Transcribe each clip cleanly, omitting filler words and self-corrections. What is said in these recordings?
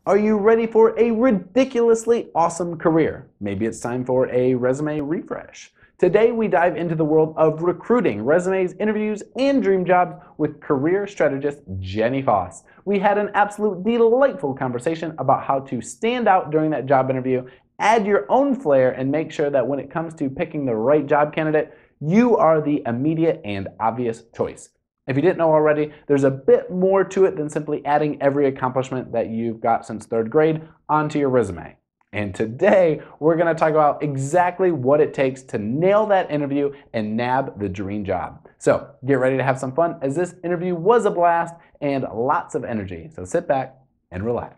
Are you ready for a ridiculously awesome career? Maybe it's time for a resume refresh. Today we dive into the world of recruiting, resumes, interviews, and dream jobs with career strategist Jenny Foss. We had an absolute delightful conversation about how to stand out during that job interview, add your own flair, and make sure that when it comes to picking the right job candidate, you are the immediate and obvious choice. If you didn't know already, there's a bit more to it than simply adding every accomplishment that you've got since third grade onto your resume. And today, we're going to talk about exactly what it takes to nail that interview and nab the dream job. So get ready to have some fun, as this interview was a blast and lots of energy. So sit back and relax.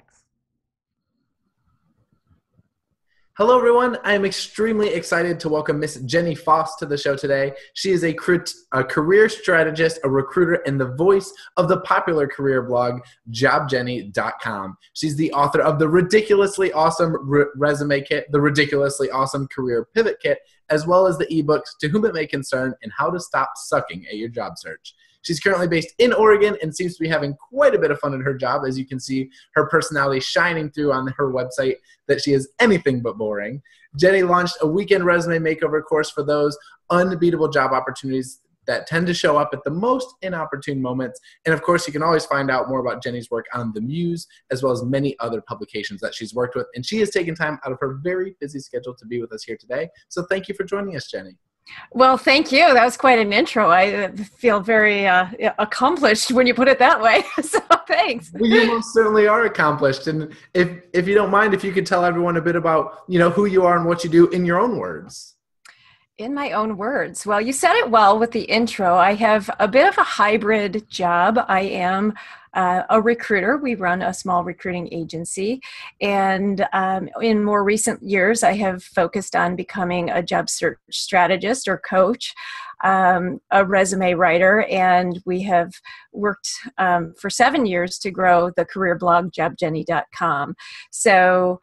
Hello everyone, I am extremely excited to welcome Miss Jenny Foss to the show today. She is a career strategist, a recruiter, and the voice of the popular career blog, jobjenny.com. She's the author of the ridiculously awesome resume kit, the ridiculously awesome career pivot kit, as well as the ebooks To Whom It May Concern and How to Stop Sucking at Your Job Search. She's currently based in Oregon and seems to be having quite a bit of fun in her job. As you can see, her personality shining through on her website that she is anything but boring. Jenny launched a weekend resume makeover course for those unbeatable job opportunities that tend to show up at the most inopportune moments. And of course, you can always find out more about Jenny's work on The Muse, as well as many other publications that she's worked with. And she has taken time out of her very busy schedule to be with us here today. So thank you for joining us, Jenny. Well, thank you. That was quite an intro. I feel very accomplished when you put it that way. So thanks. Well, you most certainly are accomplished. And if you don't mind, if you could tell everyone a bit about, who you are and what you do in your own words. In my own words. Well, you said it well with the intro. I have a bit of a hybrid job. I am a recruiter. We run a small recruiting agency. And in more recent years, I have focused on becoming a job search strategist or coach, a resume writer, and we have worked for 7 years to grow the career blog, jobjenny.com. So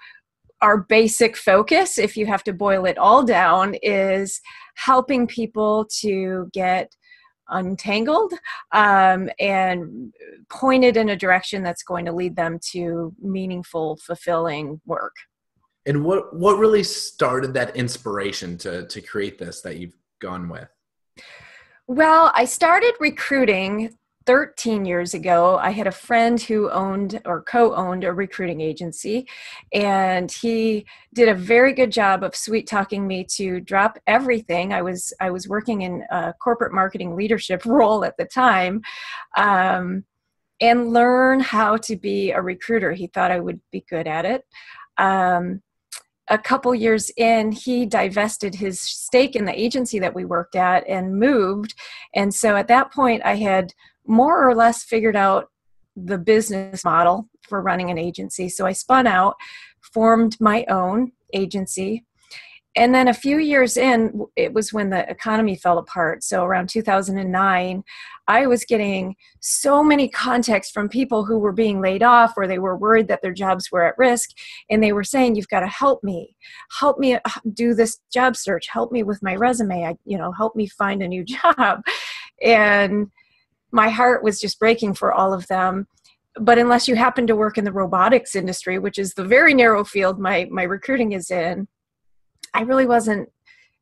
our basic focus, if you have to boil it all down, is helping people to get untangled and pointed in a direction that's going to lead them to meaningful, fulfilling work. And what really started that inspiration to create this that you've gone with? Well, I started recruiting 13 years ago. I had a friend who owned or co-owned a recruiting agency, and he did a very good job of sweet talking me to drop everything. I was working in a corporate marketing leadership role at the time, and learn how to be a recruiter. He thought I would be good at it. A couple years in, he divested his stake in the agency that we worked at and moved. And so at that point, I had more or less figured out the business model for running an agency. So I spun out, formed my own agency. And then a few years in, it was when the economy fell apart. So around 2009, I was getting so many contacts from people who were being laid off or they were worried that their jobs were at risk. And they were saying, you've got to help me do this job search. Help me with my resume. Help me find a new job. And my heart was just breaking for all of them. But unless you happen to work in the robotics industry, which is the very narrow field my recruiting is in, I really wasn't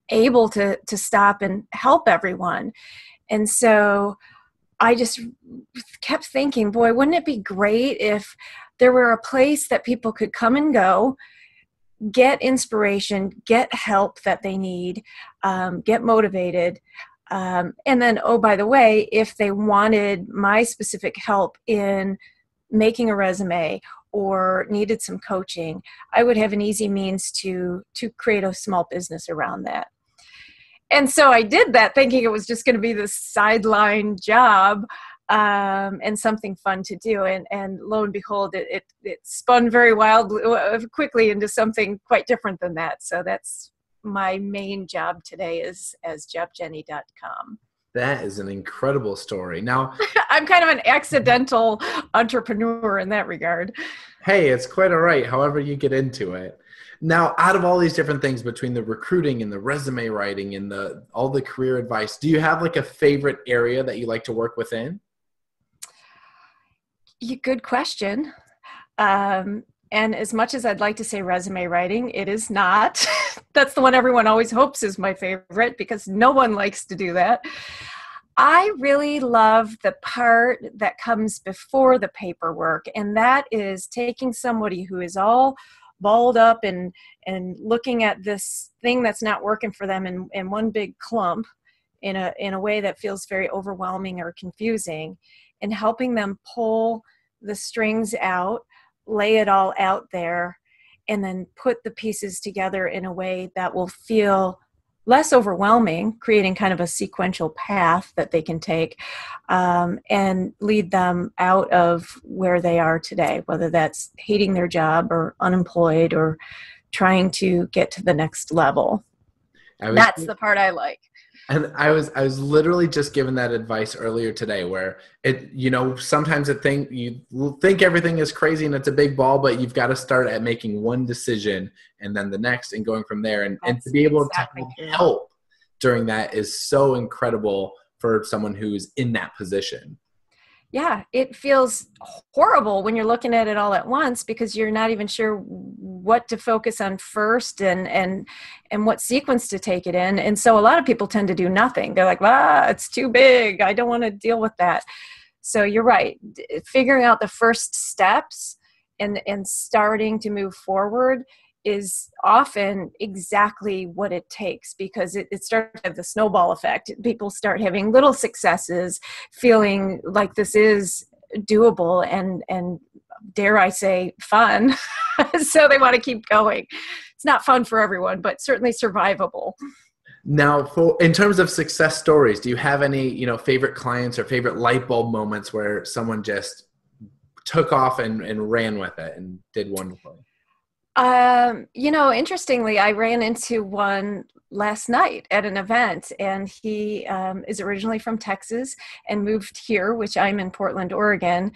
able to stop and help everyone. And so I just kept thinking, boy, wouldn't it be great if there were a place that people could come and go, get inspiration, get help that they need, get motivated. And then, oh, by the way, if they wanted my specific help in making a resume or needed some coaching, I would have an easy means to create a small business around that. And so I did that thinking it was just going to be this sideline job and something fun to do. And lo and behold, it spun very quickly into something quite different than that. So that's my main job today is as jobjenny.com. That is an incredible story. Now, I'm kind of an accidental entrepreneur in that regard. Hey, it's quite all right, however you get into it. Now, out of all these different things between the recruiting and the resume writing and all the career advice, do you have like a favorite area that you like to work within? Good question. And as much as I'd like to say resume writing, it is not. That's the one everyone always hopes is my favorite because no one likes to do that. I really love the part that comes before the paperwork, and that is taking somebody who is all balled up and looking at this thing that's not working for them in one big clump in a way that feels very overwhelming or confusing, and helping them pull the strings out, lay it all out there, and then put the pieces together in a way that will feel less overwhelming, creating kind of a sequential path that they can take and lead them out of where they are today, whether that's hating their job or unemployed or trying to get to the next level. That's the part I like. And I was literally just given that advice earlier today where sometimes you think everything is crazy and it's a big ball, but you've got to start at making one decision and then the next and going from there. And to be able to help during that is so incredible for someone who's in that position. Yeah, it feels horrible when you're looking at it all at once because you're not even sure what to focus on first and what sequence to take it in. And so a lot of people tend to do nothing. They're like, it's too big. I don't want to deal with that. So you're right. Figuring out the first steps and starting to move forward is often exactly what it takes because it starts to have the snowball effect. People start having little successes, feeling like this is doable and dare I say fun. So they want to keep going. It's not fun for everyone, but certainly survivable. Now, in terms of success stories, do you have any, favorite clients or favorite light bulb moments where someone just took off and ran with it and did wonderfully? Interestingly, I ran into one last night at an event, and he is originally from Texas and moved here, which I'm in Portland, Oregon,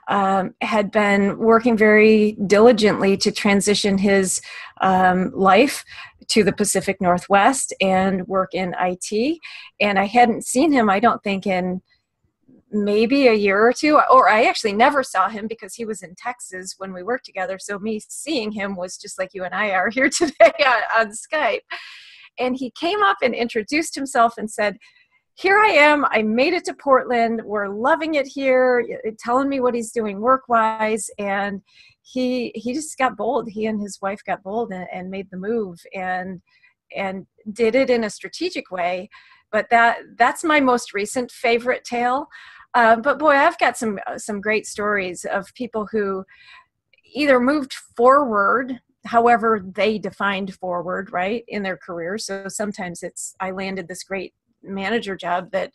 had been working very diligently to transition his life to the Pacific Northwest and work in IT. And I hadn't seen him, I don't think, in maybe a year or two, or I actually never saw him because he was in Texas when we worked together. So me seeing him was just like you and I are here today on Skype. And he came up and introduced himself and said, here I am. I made it to Portland. We're loving it here, telling me what he's doing work-wise. And he just got bold. He and his wife got bold and made the move and did it in a strategic way. But that's my most recent favorite tale. But boy, I've got some great stories of people who either moved forward, however they defined forward, right, in their career. So sometimes I landed this great manager job that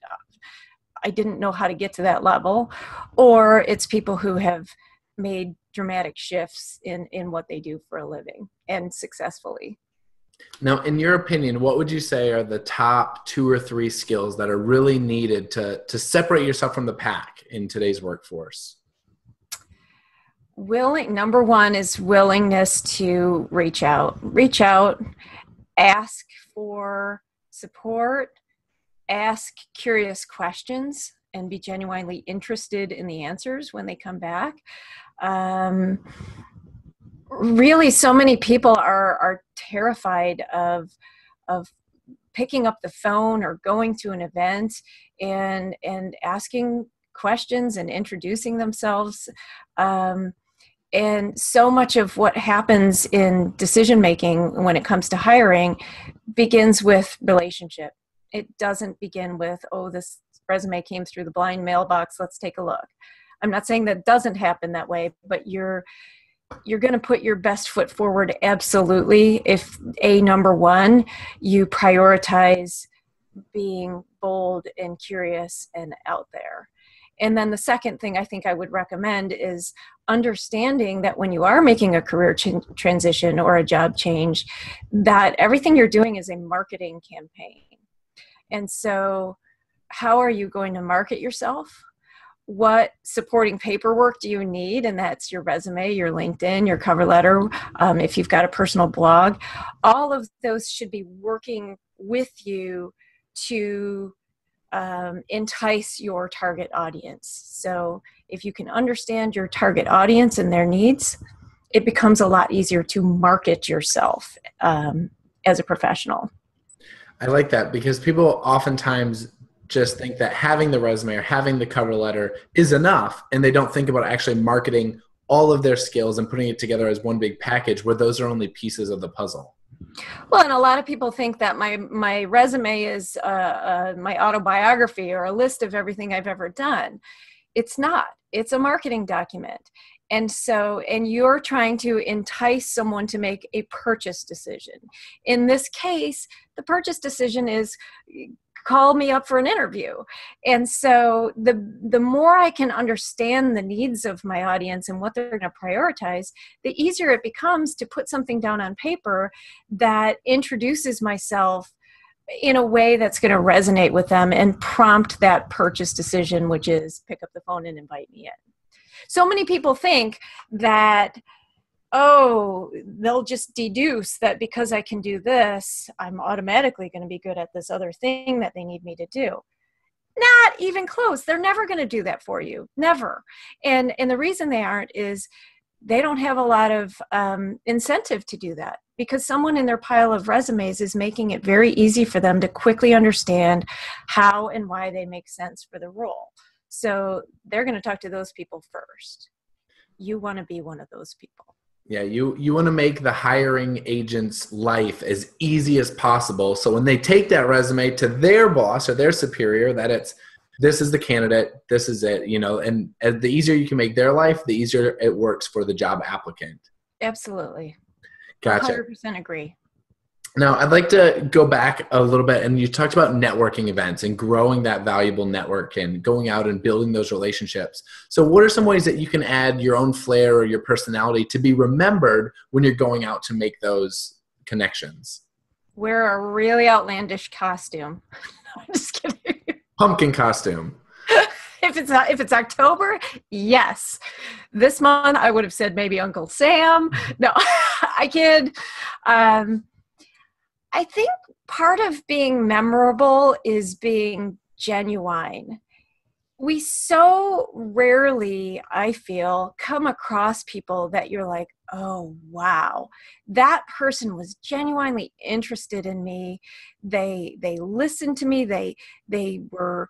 I didn't know how to get to that level, or it's people who have made dramatic shifts in what they do for a living and successfully. Now, in your opinion, what would you say are the top 2 or 3 skills that are really needed to separate yourself from the pack in today's workforce? Number one is willingness to reach out, ask for support, ask curious questions, and be genuinely interested in the answers when they come back. Really, so many people are terrified of picking up the phone or going to an event and asking questions and introducing themselves. And so much of what happens in decision making when it comes to hiring begins with relationship. It doesn't begin with, this resume came through the blind mailbox, let's take a look. I'm not saying that doesn't happen that way, but you're going to put your best foot forward, absolutely, if number one, you prioritize being bold and curious and out there. And then the second thing I think I would recommend is understanding that when you are making a career transition or a job change, that everything you're doing is a marketing campaign. And so how are you going to market yourself? What supporting paperwork do you need? And that's your resume, your LinkedIn, your cover letter. If you've got a personal blog, all of those should be working with you to entice your target audience. So if you can understand your target audience and their needs, it becomes a lot easier to market yourself as a professional. I like that, because people oftentimes just think that having the resume or having the cover letter is enough, and they don't think about actually marketing all of their skills and putting it together as one big package, where those are only pieces of the puzzle. Well, and a lot of people think that my resume is my autobiography or a list of everything I've ever done. It's not. It's a marketing document. And you're trying to entice someone to make a purchase decision. In this case, the purchase decision is call me up for an interview. And so the more I can understand the needs of my audience and what they're going to prioritize, the easier it becomes to put something down on paper that introduces myself in a way that's going to resonate with them and prompt that purchase decision, which is pick up the phone and invite me in. So many people think that, oh, they'll just deduce that because I can do this, I'm automatically going to be good at this other thing that they need me to do. Not even close. They're never going to do that for you. Never. And the reason they aren't is they don't have a lot of incentive to do that, because someone in their pile of resumes is making it very easy for them to quickly understand how and why they make sense for the role. So they're going to talk to those people first. You want to be one of those people. Yeah, you want to make the hiring agent's life as easy as possible. So when they take that resume to their boss or their superior, that this is the candidate, this is it, and the easier you can make their life, the easier it works for the job applicant. Absolutely. Gotcha. 100% agree. Now, I'd like to go back a little bit, and you talked about networking events and growing that valuable network and going out and building those relationships. So what are some ways that you can add your own flair or your personality to be remembered when you're going out to make those connections? Wear a really outlandish costume. I'm just kidding. Pumpkin costume. If it's October, yes. This month, I would have said maybe Uncle Sam. No, I kid. I think part of being memorable is being genuine. We so rarely, I feel, come across people that you're like, oh, wow, that person was genuinely interested in me. They listened to me. They were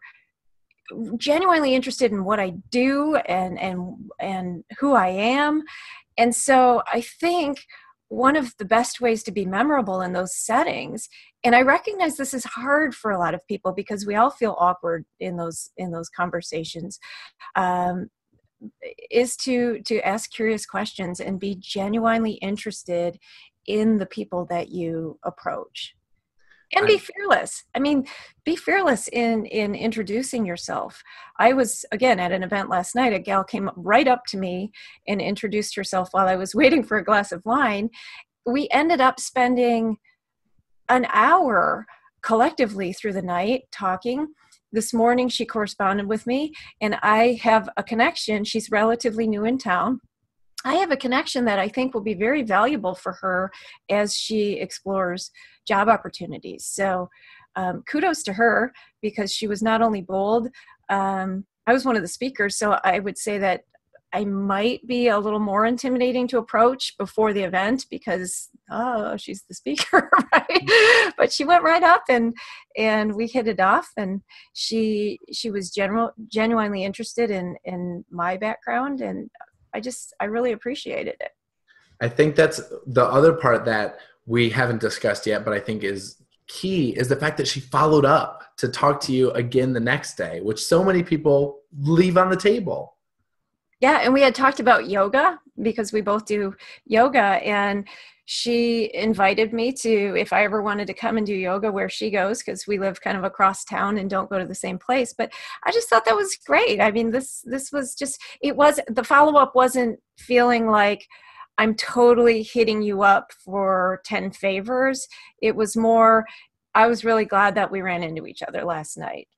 genuinely interested in what I do and who I am. And so I think one of the best ways to be memorable in those settings, and I recognize this is hard for a lot of people because we all feel awkward in those conversations, is to ask curious questions and be genuinely interested in the people that you approach. And be fearless. I mean, be fearless in introducing yourself. I was, again, at an event last night. A gal came right up to me and introduced herself while I was waiting for a glass of wine. We ended up spending an hour collectively through the night talking. This morning, she corresponded with me, and I have a connection. She's relatively new in town. I have a connection that I think will be very valuable for her as she explores job opportunities. So kudos to her, because she was not only bold. I was one of the speakers, so I would say that I might be a little more intimidating to approach before the event because, oh, she's the speaker, right? But she went right up and we hit it off, and she was genuinely interested in my background, and I really appreciated it. I think that's the other part that we haven't discussed yet, but I think is key, is the fact that she followed up to talk to you again the next day, which so many people leave on the table. Yeah, and we had talked about yoga because we both do yoga, and she invited me to, if I ever wanted to come and do yoga where she goes, because we live kind of across town and don't go to the same place. But I just thought that was great. I mean, this was just, the follow-up wasn't feeling like I'm totally hitting you up for 10 favors. It was more, I was really glad that we ran into each other last night.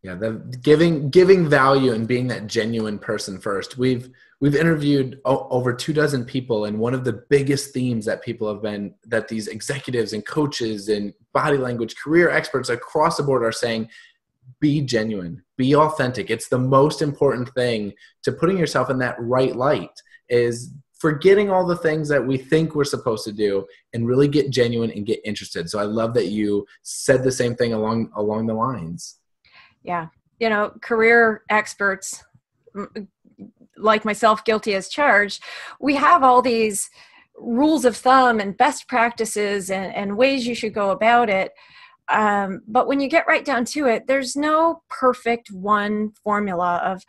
Yeah, the giving value and being that genuine person first. We've interviewed over 24 people, and one of the biggest themes that people have been, that these executives and coaches and body language career experts across the board are saying, be genuine, be authentic. It's the most important thing to putting yourself in that right light, is forgetting all the things that we think we're supposed to do and really get genuine and get interested. So I love that you said the same thing along the lines. Yeah. Career experts like myself, guilty as charged, we have all these rules of thumb and best practices and ways you should go about it. But when you get right down to it, there's no perfect one formula of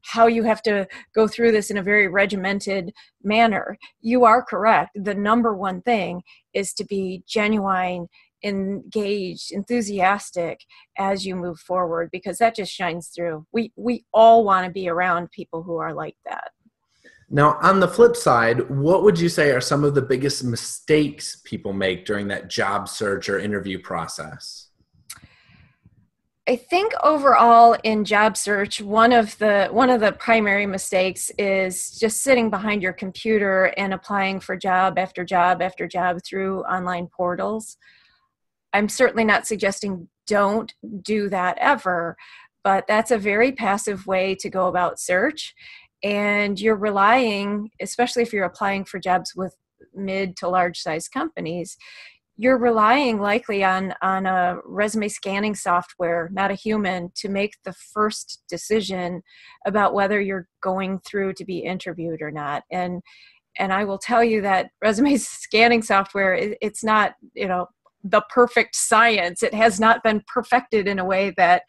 how you have to go through this in a very regimented manner. You are correct. The number one thing is to be genuine, engaged, enthusiastic as you move forward, because that just shines through. We all want to be around people who are like that. Now, on the flip side, what would you say are some of the biggest mistakes people make during that job search or interview process? I think overall in job search, one of the primary mistakes is just sitting behind your computer and applying for job after job after job through online portals. I'm certainly not suggesting don't do that ever, but that's a very passive way to go about search. And you're relying, especially if you're applying for jobs with mid to large size companies, you're relying likely on a resume scanning software, not a human, to make the first decision about whether you're going through to be interviewed or not. And I will tell you that resume scanning software, it's not, the perfect science. It has not been perfected in a way that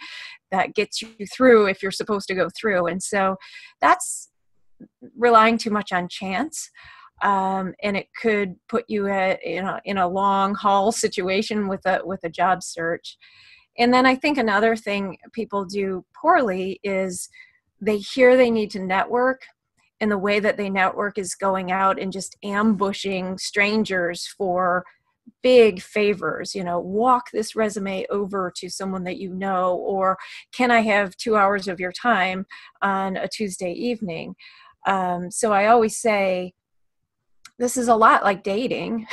gets you through if you're supposed to go through. And so that's relying too much on chance. And it could put you in a long haul situation with a job search. And then I think another thing people do poorly is they hear they need to network, and the way that they network is going out and just ambushing strangers for big favors, walk this resume over to someone that you know, or can I have 2 hours of your time on a Tuesday evening? So I always say, this is a lot like dating.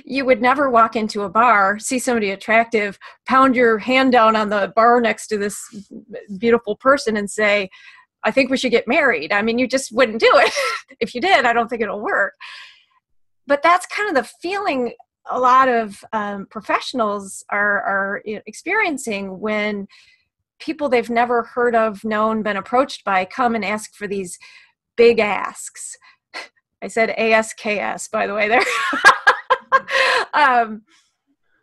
You would never walk into a bar, see somebody attractive, pound your hand down on the bar next to this beautiful person and say, I think we should get married. I mean, you just wouldn't do it. If you did, I don't think it'll work. But that's kind of the feeling a lot of professionals are experiencing when people they've never heard of, known, been approached by come and ask for these big asks. I said ASKS, by the way, there.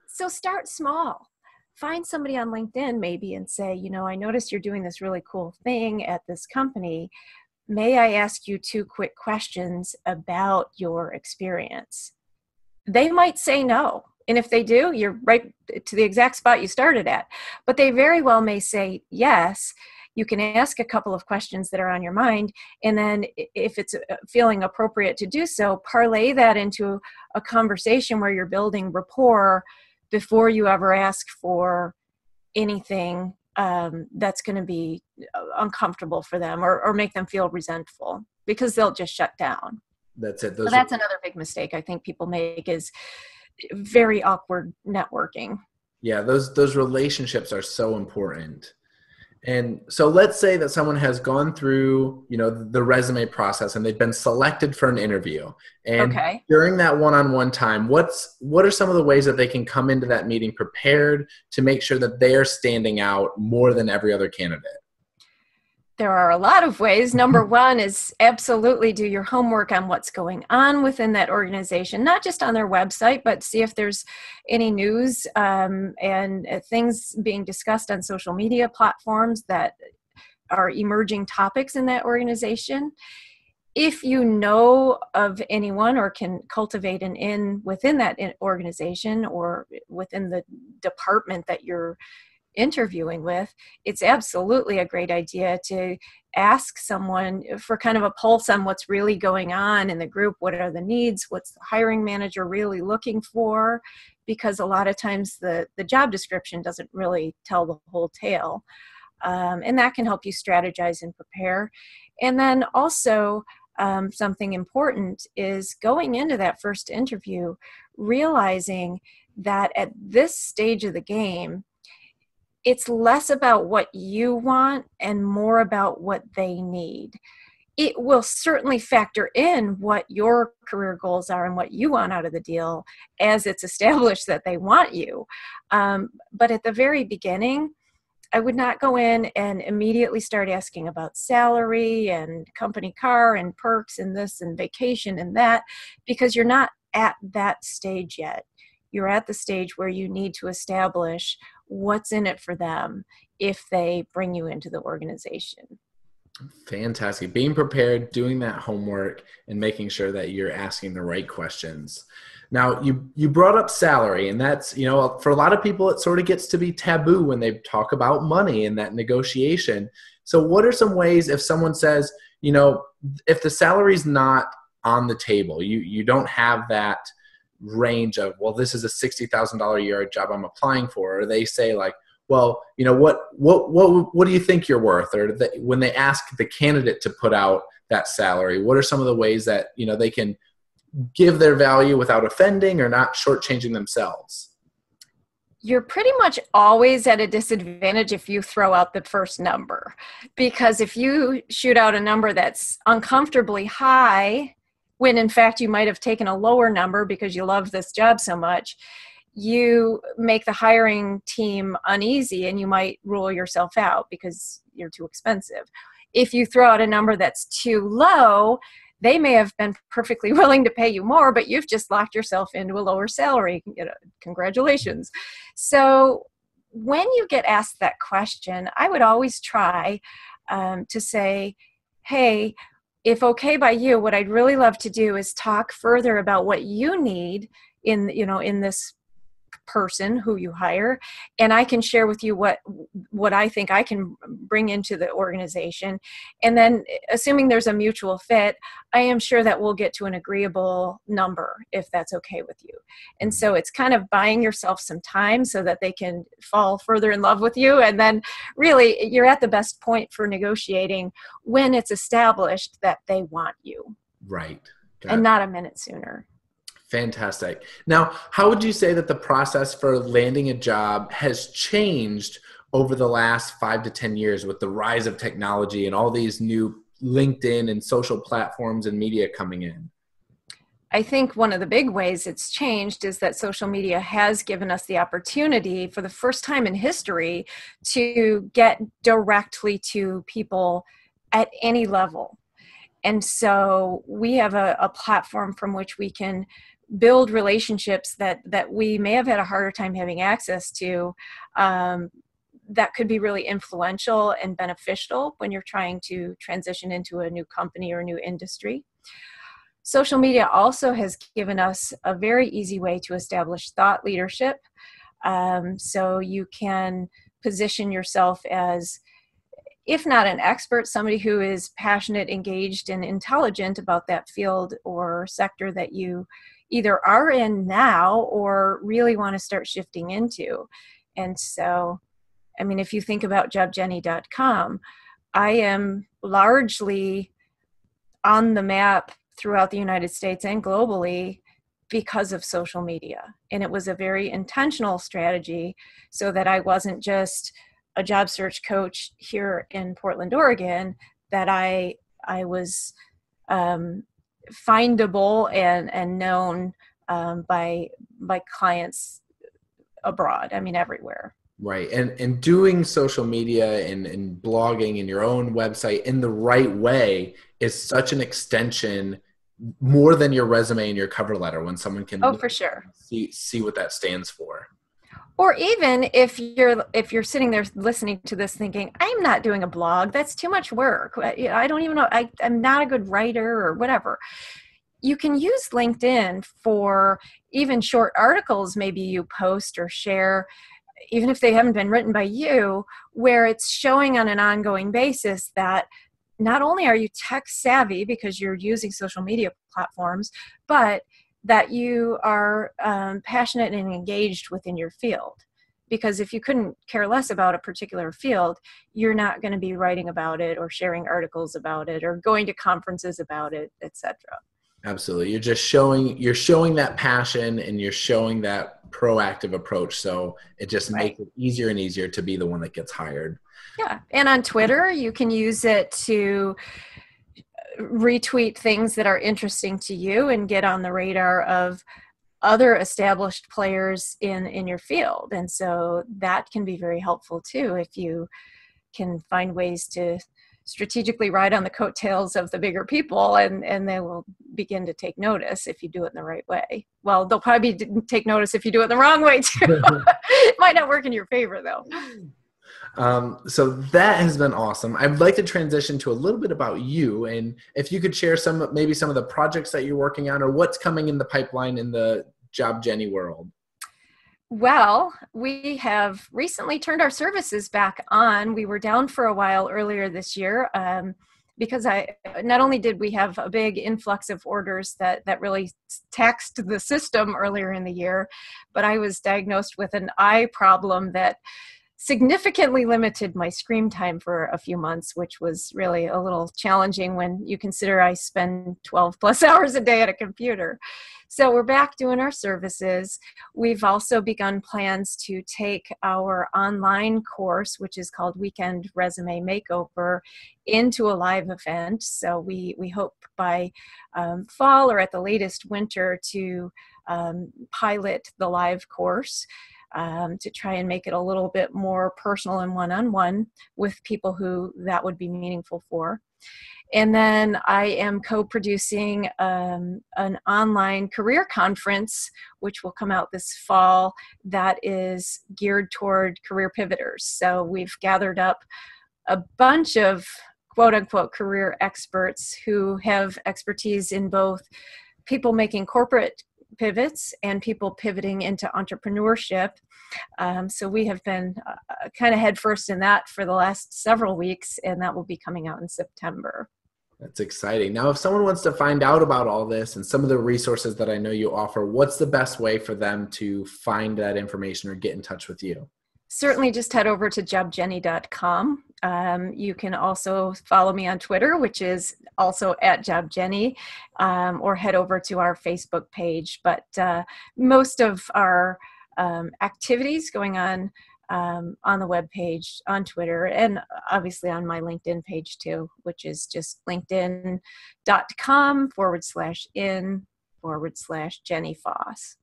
So start small. Find somebody on LinkedIn maybe and say, I noticed you're doing this really cool thing at this company. May I ask you 2 quick questions about your experience? They might say no. And if they do, you're right to the exact spot you started at. But they very well may say yes. You can ask a couple of questions that are on your mind. And then if it's feeling appropriate to do so, parlay that into a conversation where you're building rapport before you ever ask for anything that's going to be uncomfortable for them or make them feel resentful, because they'll just shut down. That's it. So that's another big mistake I think people make, is very awkward networking. Yeah, those relationships are so important. And so let's say that someone has gone through, the resume process and they've been selected for an interview. And during that one-on-one time, what are some of the ways that they can come into that meeting prepared to make sure that they're standing out more than every other candidate? There are a lot of ways. Number one is absolutely do your homework on what's going on within that organization, not just on their website, but see if there's any news and things being discussed on social media platforms that are emerging topics in that organization. If you know of anyone or can cultivate an in within that organization or within the department that you're interviewing with, it's absolutely a great idea to ask someone for kind of a pulse on what's really going on in the group. What are the needs? What's the hiring manager really looking for? Because a lot of times the job description doesn't really tell the whole tale. And that can help you strategize and prepare. And then also something important is going into that first interview, realizing that at this stage of the game, it's less about what you want and more about what they need. it will certainly factor in what your career goals are and what you want out of the deal as it's established that they want you. But at the very beginning, I would not go in and immediately start asking about salary and company car and perks and this and vacation and that, because you're not at that stage yet. You're at the stage where you need to establish what's in it for them if they bring you into the organization. Fantastic. Being prepared, doing that homework, and making sure that you're asking the right questions. Now, you brought up salary, and that's, for a lot of people, it sort of gets to be taboo when they talk about money and that negotiation. So what are some ways if someone says, if the salary's not on the table, you don't have that range of, well, this is a $60,000 a year job I'm applying for, or they say like, well, what do you think you're worth? Or when they ask the candidate to put out that salary, what are some of the ways that, they can give their value without offending or not shortchanging themselves? You're pretty much always at a disadvantage if you throw out the first number, because if you shoot out a number that's uncomfortably high, when in fact you might have taken a lower number because you love this job so much, you make the hiring team uneasy and you might rule yourself out because you're too expensive. If you throw out a number that's too low, they may have been perfectly willing to pay you more, but you've just locked yourself into a lower salary. Congratulations. So when you get asked that question, I would always try to say, hey, if okay by you, what I'd really love to do is talk further about what you need in this person who you hire, and I can share with you what I think I can bring into the organization. And then assuming there's a mutual fit, I am sure that we'll get to an agreeable number if that's okay with you. And so it's kind of buying yourself some time so that they can fall further in love with you. And then really you're at the best point for negotiating when it's established that they want you. Right. And not a minute sooner. Fantastic. Now, how would you say that the process for landing a job has changed over the last 5 to 10 years with the rise of technology and all these new LinkedIn and social platforms and media coming in? I think one of the big ways it's changed is that social media has given us the opportunity for the first time in history to get directly to people at any level. And so we have a platform from which we can build relationships that we may have had a harder time having access to, that could be really influential and beneficial when you're trying to transition into a new company or a new industry. Social media also has given us a very easy way to establish thought leadership. So you can position yourself as, if not an expert, somebody who is passionate, engaged, and intelligent about that field or sector that you either are in now or really want to start shifting into. And so, I mean, if you think about jobjenny.com, I am largely on the map throughout the United States and globally because of social media. And it was a very intentional strategy so that I wasn't just a job search coach here in Portland, Oregon, that I was findable and known by clients abroad. I mean, everywhere. Right. And doing social media and blogging and your own website in the right way is such an extension, more than your resume and your cover letter, when someone can for sure see what that stands for. Or even if you're sitting there listening to this thinking, I'm not doing a blog, that's too much work. I don't even know, I'm not a good writer or whatever. You can use LinkedIn for even short articles maybe you post or share, even if they haven't been written by you, where it's showing on an ongoing basis that not only are you tech savvy because you're using social media platforms, but that you are passionate and engaged within your field. Because if you couldn't care less about a particular field, you're not going to be writing about it or sharing articles about it or going to conferences about it, etc. Absolutely. You're showing that passion and you're showing that proactive approach. So it just makes it easier and easier to be the one that gets hired. Yeah. And on Twitter, you can use it to retweet things that are interesting to you and get on the radar of other established players in your field. And so that can be very helpful too, if you can find ways to strategically ride on the coattails of the bigger people, and they will begin to take notice if you do it in the right way. Well, they'll probably take notice if you do it in the wrong way too. It might not work in your favor though. So that has been awesome. I'd like to transition to a little bit about you, and if you could share maybe some of the projects that you're working on or what's coming in the pipeline in the Job Jenny world. Well, we have recently turned our services back on. We were down for a while earlier this year because not only did we have a big influx of orders that really taxed the system earlier in the year, but I was diagnosed with an eye problem that significantly limited my screen time for a few months, which was really a little challenging when you consider I spend 12 plus hours a day at a computer. So we're back doing our services. We've also begun plans to take our online course, which is called Weekend Resume Makeover, into a live event. So we hope by fall or at the latest winter to pilot the live course. To try and make it a little bit more personal and one-on-one with people who that would be meaningful for. And then I am co-producing an online career conference, which will come out this fall, that is geared toward career pivoters. So we've gathered up a bunch of quote-unquote career experts who have expertise in both people making corporate pivots and people pivoting into entrepreneurship. So we have been kind of headfirst in that for the last several weeks, and that will be coming out in September. That's exciting. Now, if someone wants to find out about all this and some of the resources that I know you offer, what's the best way for them to find that information or get in touch with you? Certainly just head over to jobjenny.com. You can also follow me on Twitter, which is also at JobJenny, or head over to our Facebook page. But most of our activities going on the webpage, on Twitter, and obviously on my LinkedIn page too, which is just linkedin.com/in/Jenny Foss.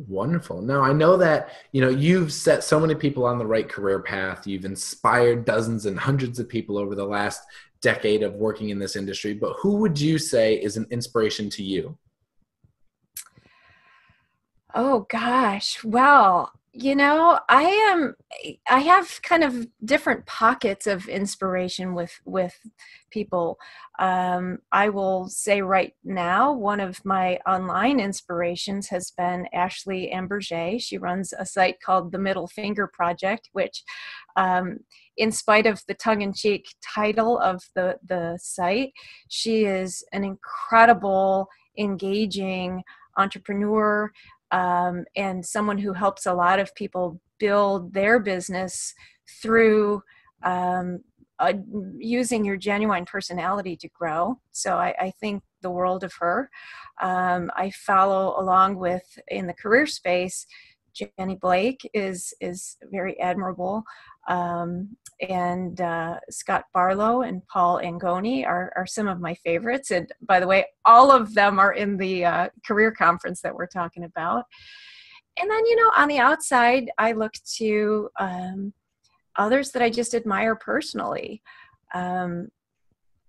Wonderful. Now, I know that, you've set so many people on the right career path. You've inspired dozens and hundreds of people over the last decade of working in this industry, but who would you say is an inspiration to you? Oh gosh. Well, I have kind of different pockets of inspiration with people. I will say right now, one of my online inspirations has been Ashley Amberger. She runs a site called The Middle Finger Project, which, in spite of the tongue-in-cheek title of the site, she is an incredible, engaging entrepreneur, and someone who helps a lot of people build their business through using your genuine personality to grow. So I think the world of her. I follow along with, in the career space, Jenny Blake is very admirable. And Scott Barlow and Paul Angoni are some of my favorites. And by the way, all of them are in the career conference that we're talking about. And then, on the outside, I look to others that I just admire personally.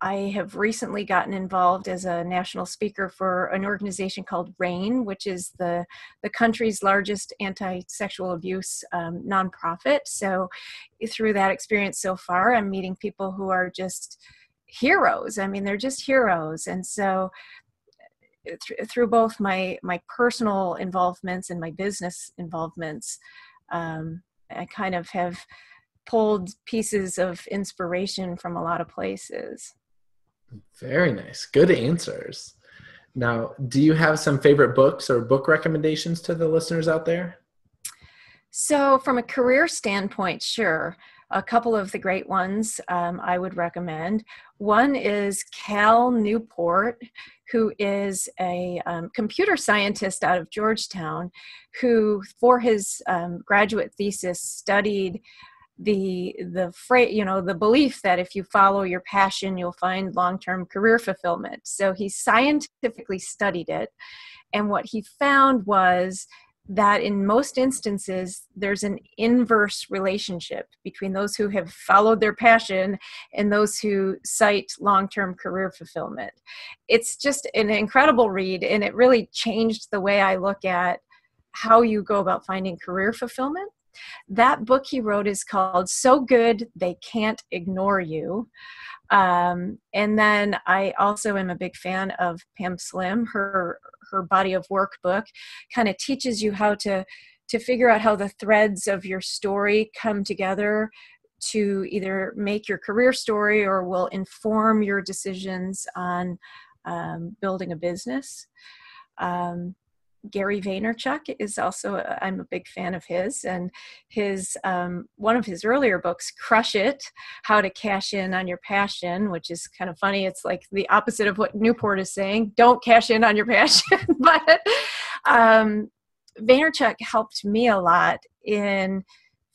I have recently gotten involved as a national speaker for an organization called RAIN, which is the country's largest anti-sexual abuse nonprofit. So through that experience so far, I'm meeting people who are just heroes. I mean, they're just heroes. And so through both my personal involvements and my business involvements, I kind of have pulled pieces of inspiration from a lot of places. Very nice. Good answers. Now, do you have some favorite books or book recommendations to the listeners out there? So from a career standpoint, sure. A couple of the great ones I would recommend. One is Cal Newport, who is a computer scientist out of Georgetown, who for his graduate thesis studied the belief that if you follow your passion, you'll find long-term career fulfillment. So he scientifically studied it. And what he found was that in most instances, there's an inverse relationship between those who have followed their passion and those who cite long-term career fulfillment. It's just an incredible read, and it really changed the way I look at how you go about finding career fulfillment. That book he wrote is called So Good They Can't Ignore You. And then I also am a big fan of Pam Slim. Her body of work book kind of teaches you how to figure out how the threads of your story come together to either make your career story or will inform your decisions on building a business. Gary Vaynerchuk is also, I'm a big fan of his, and his one of his earlier books, Crush It, How to Cash In on Your Passion, which is kind of funny. It's like the opposite of what Newport is saying. Don't cash in on your passion. But Vaynerchuk helped me a lot in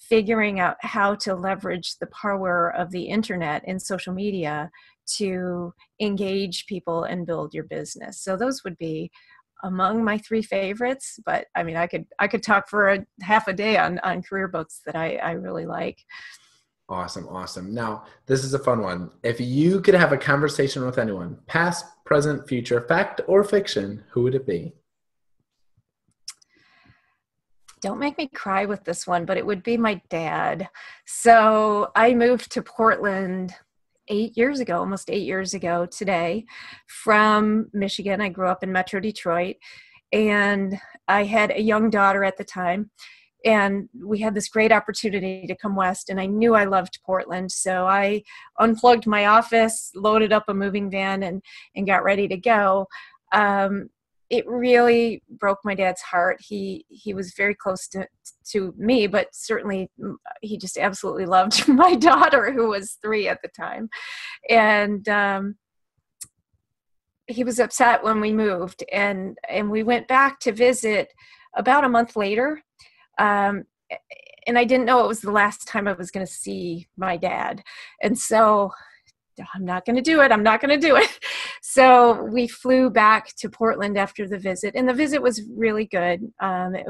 figuring out how to leverage the power of the internet and social media to engage people and build your business. So those would be among my three favorites, but I mean, I could talk for half a day on career books that I really like. Awesome. Now, this is a fun one. If you could have a conversation with anyone, past, present, future, fact or fiction, who would it be? Don't make me cry with this one, but it would be my dad. So I moved to Portland almost 8 years ago today, from Michigan. I grew up in Metro Detroit, and I had a young daughter at the time, and we had this great opportunity to come west, and I knew I loved Portland. So I unplugged my office, loaded up a moving van, and got ready to go. It really broke my dad's heart. He was very close to me, but certainly he just absolutely loved my daughter, who was 3 at the time. And he was upset when we moved, and we went back to visit about a month later. And I didn't know it was the last time I was going to see my dad. And so I'm not going to do it. So we flew back to Portland after the visit, and the visit was really good. It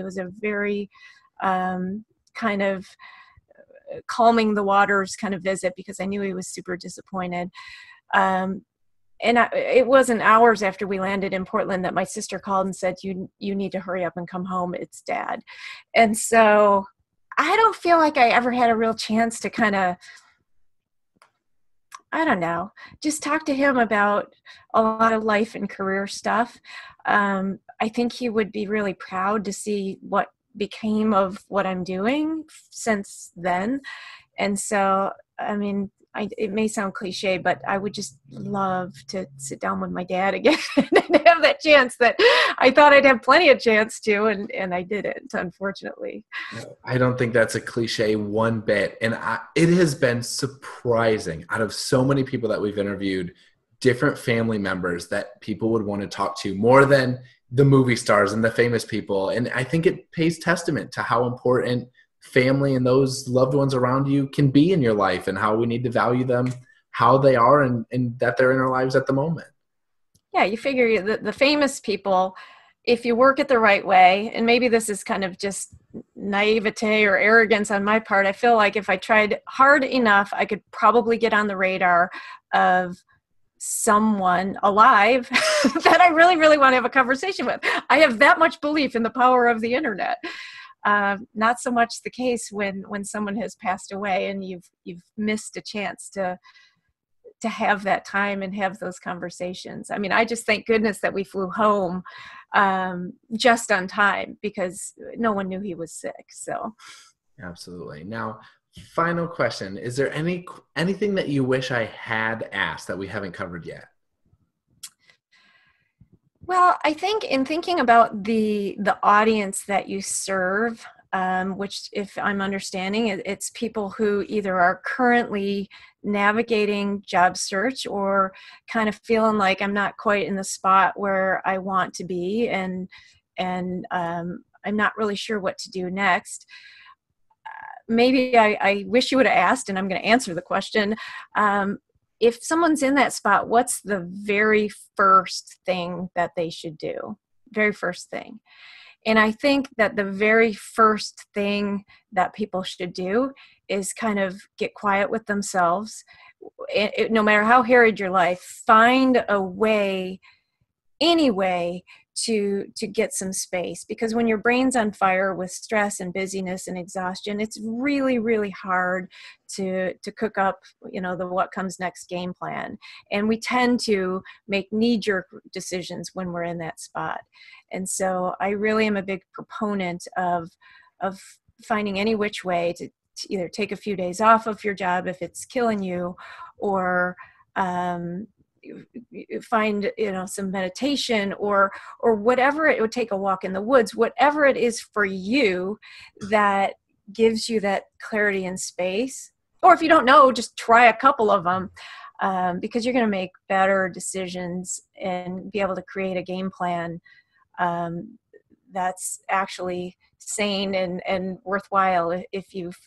was a very kind of calming the waters kind of visit, because I knew he was super disappointed. And it wasn't hours after we landed in Portland that my sister called and said, you need to hurry up and come home. It's Dad. And so I don't feel like I ever had a real chance to kind of, I don't know, just talk to him about a lot of life and career stuff. I think he would be really proud to see what became of what I'm doing since then. And so, I mean, it may sound cliche, but I would just love to sit down with my dad again and have that chance that I thought I'd have plenty of chance to, and I didn't, unfortunately. I don't think that's a cliche one bit. And it has been surprising, out of so many people that we've interviewed, different family members that people would want to talk to more than the movie stars and the famous people. And I think it pays testament to how important family and those loved ones around you can be in your life, and how we need to value them, how they are, and that they're in our lives at the moment. Yeah, you figure the famous people, if you work it the right way, and maybe this is kind of just naivete or arrogance on my part, I feel like if I tried hard enough, I could probably get on the radar of someone alive that I really, really want to have a conversation with. I have that much belief in the power of the internet. Not so much the case when someone has passed away and you've missed a chance to have that time and have those conversations. I mean, I just thank goodness that we flew home just on time, because no one knew he was sick. So, absolutely. Now, final question: is there anything that you wish I had asked that we haven't covered yet? Well, I think in thinking about the audience that you serve, which, if I'm understanding, it's people who either are currently navigating job search or kind of feeling like I'm not quite in the spot where I want to be, and I'm not really sure what to do next. maybe I wish you would have asked, and I'm going to answer the question. If someone's in that spot, what's the very first thing that they should do? Very first thing. And I think that the very first thing that people should do is kind of get quiet with themselves. No matter how harried your life, find a way, any way, to get some space, because when your brain's on fire with stress and busyness and exhaustion, it's really, really hard to cook up, the what comes next game plan. And we tend to make knee-jerk decisions when we're in that spot. And so I really am a big proponent of finding any which way to either take a few days off of your job if it's killing you, or find some meditation, or whatever it would take, a walk in the woods, whatever it is for you that gives you that clarity and space. Or if you don't know, just try a couple of them, because you're going to make better decisions and be able to create a game plan that's actually sane and worthwhile if you've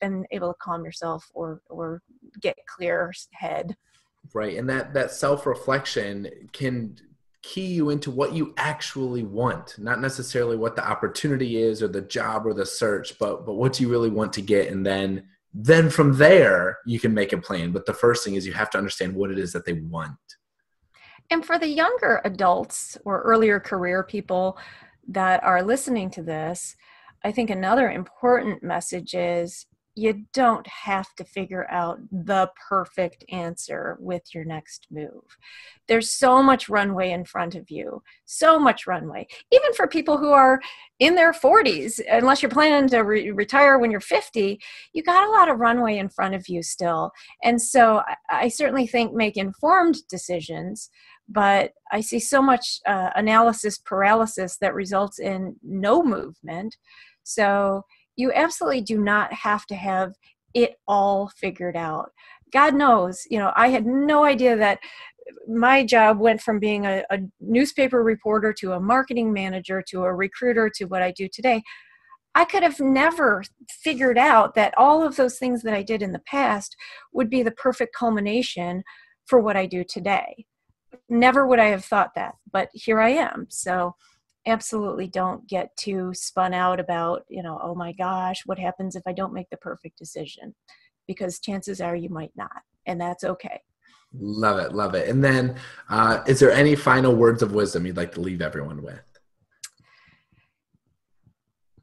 been able to calm yourself or get clear head. Right. And that self-reflection can key you into what you actually want, not necessarily what the opportunity is or the job or the search, but what do you really want to get? And then from there you can make a plan. But the first thing is you have to understand what it is that they want. And for the younger adults or earlier career people that are listening to this, I think another important message is you don't have to figure out the perfect answer with your next move. There's so much runway in front of you, so much runway. Even for people who are in their 40s, unless you're planning to retire when you're 50, you got a lot of runway in front of you still. And so I certainly think make informed decisions, but I see so much analysis paralysis that results in no movement. So you absolutely do not have to have it all figured out. God knows, I had no idea that my job went from being a newspaper reporter to a marketing manager to a recruiter to what I do today. I could have never figured out that all of those things that I did in the past would be the perfect culmination for what I do today. Never would I have thought that, but here I am. So absolutely don't get too spun out about, oh my gosh, what happens if I don't make the perfect decision? Because chances are you might not, and that's okay. Love it. Love it. And then is there any final words of wisdom you'd like to leave everyone with?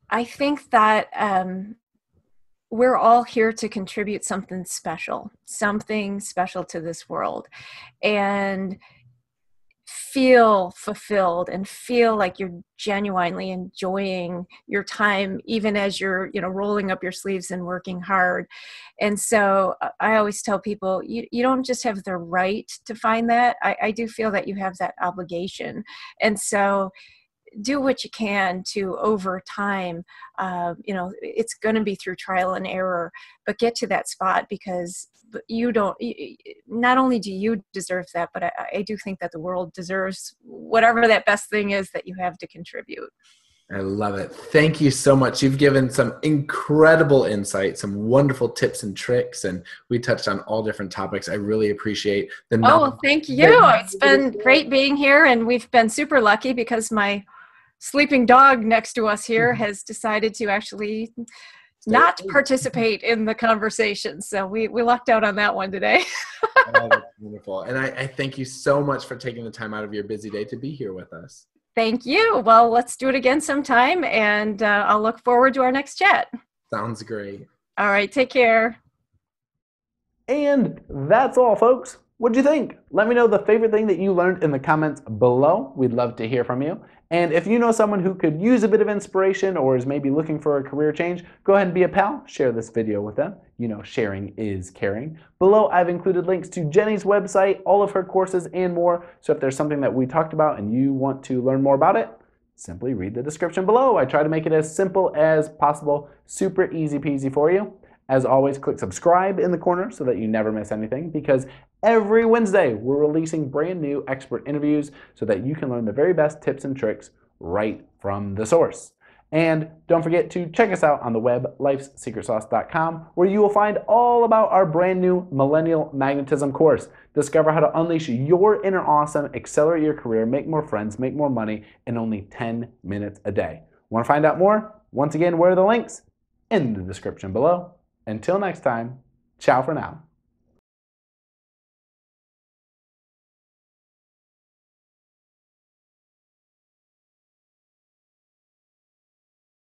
I think that we're all here to contribute something special to this world, and feel fulfilled and feel like you're genuinely enjoying your time, even as you're, rolling up your sleeves and working hard. And so I always tell people, you don't just have the right to find that. I do feel that you have that obligation. And so do what you can to, over time, it's going to be through trial and error, but get to that spot, because not only do you deserve that, but I do think that the world deserves whatever that best thing is that you have to contribute. I love it. Thank you so much. You've given some incredible insight, some wonderful tips and tricks, and we touched on all different topics. I really appreciate the knowledge. Oh, thank you. It's been great being here, and we've been super lucky because my sleeping dog next to us here has decided to actually not participate in the conversation. So we lucked out on that one today. Oh, that's wonderful. And I thank you so much for taking the time out of your busy day to be here with us. Thank you. Well, let's do it again sometime, and I'll look forward to our next chat. Sounds great. All right. Take care. And that's all, folks. What'd you think? Let me know the favorite thing that you learned in the comments below. We'd love to hear from you. And if you know someone who could use a bit of inspiration or is maybe looking for a career change, go ahead and be a pal. Share this video with them. Sharing is caring. Below, I've included links to Jenny's website, all of her courses, and more. So if there's something that we talked about and you want to learn more about it, simply read the description below. I try to make it as simple as possible, super easy peasy for you. As always, click subscribe in the corner so that you never miss anything, because every Wednesday we're releasing brand new expert interviews so that you can learn the very best tips and tricks right from the source. And don't forget to check us out on the web, lifesecretsauce.com, where you will find all about our brand new Millennial Magnetism course. Discover how to unleash your inner awesome, accelerate your career, make more friends, make more money in only 10 minutes a day. Want to find out more? Once again, where are the links? In the description below. Until next time, ciao for now.